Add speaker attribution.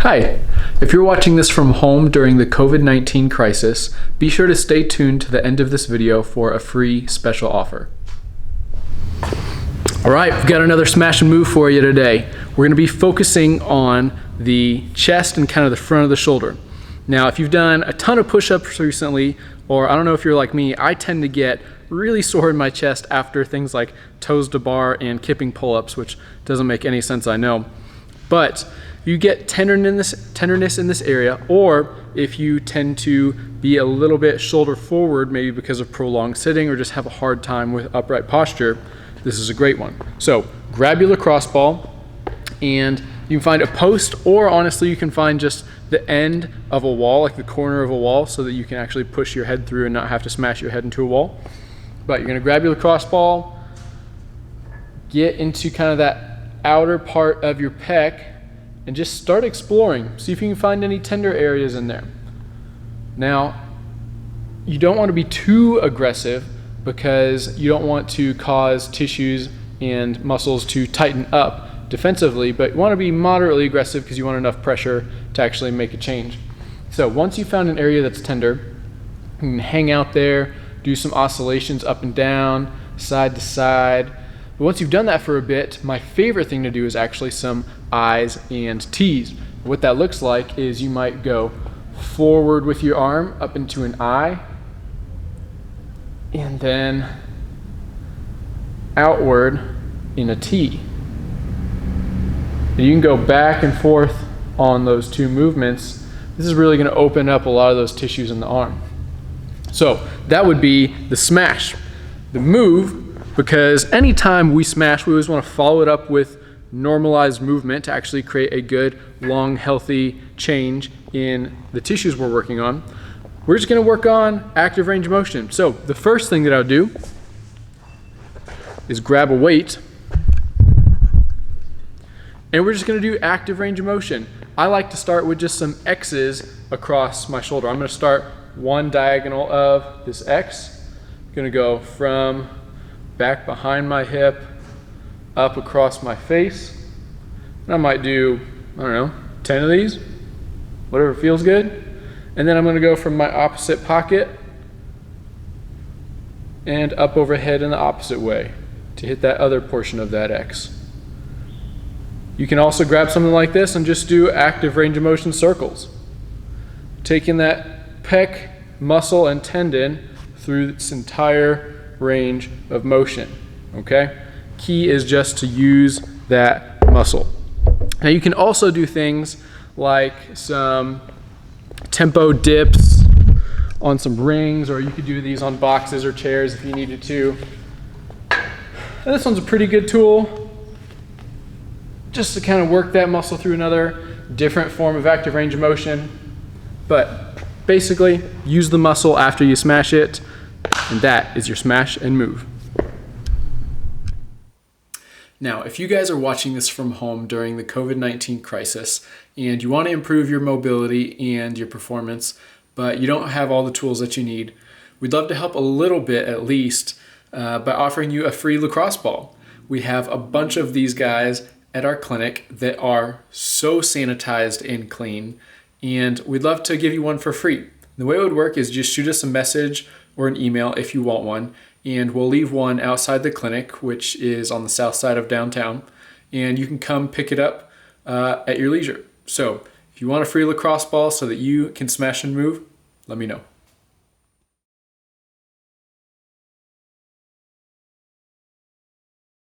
Speaker 1: Hi, if you're watching this from home during the COVID-19 crisis, be sure to stay tuned to the end of this video for a free special offer. All right, we've got another smash and move for you today. We're gonna be focusing on the chest and kind of the front of the shoulder. Now, if you've done a ton of push-ups recently, or I don't know if you're like me, I tend to get really sore in my chest after things like toes to bar and kipping pull-ups, which doesn't make any sense, I know. But you get tenderness in this area, or if you tend to be a little bit shoulder forward, maybe because of prolonged sitting or just have a hard time with upright posture, this is a great one. So grab your lacrosse ball, and you can find a post, or honestly you can find just the end of a wall, like the corner of a wall, so that you can actually push your head through and not have to smash your head into a wall. But you're gonna grab your lacrosse ball, get into kind of that outer part of your pec, and just start exploring. See if you can find any tender areas in there. Now, you don't want to be too aggressive because you don't want to cause tissues and muscles to tighten up defensively, but you want to be moderately aggressive because you want enough pressure to actually make a change. So once you found an area that's tender, you can hang out there, do some oscillations up and down, side to side. But once you've done that for a bit, my favorite thing to do is actually some I's and T's. What that looks like is you might go forward with your arm up into an I, and then outward in a T. And you can go back and forth on those two movements. This is really going to open up a lot of those tissues in the arm. So that would be the smash. The move, because anytime we smash, we always want to follow it up with normalized movement to actually create a good, long, healthy change in the tissues we're working on. We're just going to work on active range of motion. So the first thing that I'll do is grab a weight, and we're just going to do active range of motion. I like to start with just some X's across my shoulder. I'm going to start one diagonal of this X. I'm going to go from back behind my hip, up across my face. And I might do, I don't know, 10 of these, whatever feels good. And then I'm going to go from my opposite pocket and up overhead in the opposite way to hit that other portion of that X. You can also grab something like this and just do active range of motion circles, taking that pec muscle and tendon through its entire range of motion, okay? Key is just to use that muscle. Now you can also do things like some tempo dips on some rings, or you could do these on boxes or chairs if you needed to. And this one's a pretty good tool just to kind of work that muscle through another different form of active range of motion. But basically, use the muscle after you smash it, and that is your smash and move. Now, if you guys are watching this from home during the COVID-19 crisis and you want to improve your mobility and your performance, but you don't have all the tools that you need, we'd love to help a little bit at least by offering you a free lacrosse ball. We have a bunch of these guys at our clinic that are so sanitized and clean, and we'd love to give you one for free. The way it would work is just shoot us a message or an email if you want one, and we'll leave one outside the clinic, which is on the south side of downtown, and you can come pick it up at your leisure. So if you want a free lacrosse ball so that you can smash and move, let me know.